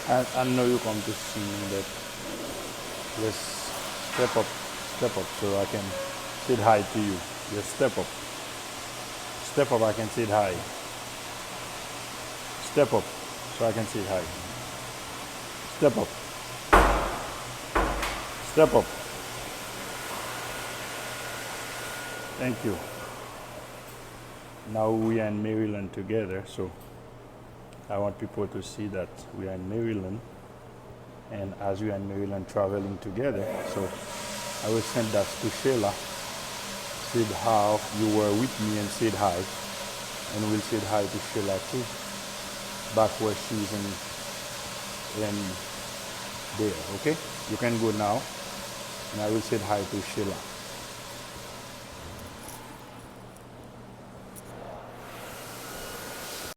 I know you come to see me, but just step up so I can say hi to you. Just step up. I can say hi. Step up so I can say hi. Step up, step up. Thank you. Now we are in Maryland together, so I want people to see that we are in Maryland, and as we are in Maryland traveling together, so I will send that to Sheila, said how you were with me and said hi, and we'll say hi to Sheila too, back where she's in there, okay? You can go now, and I will say hi to Sheila.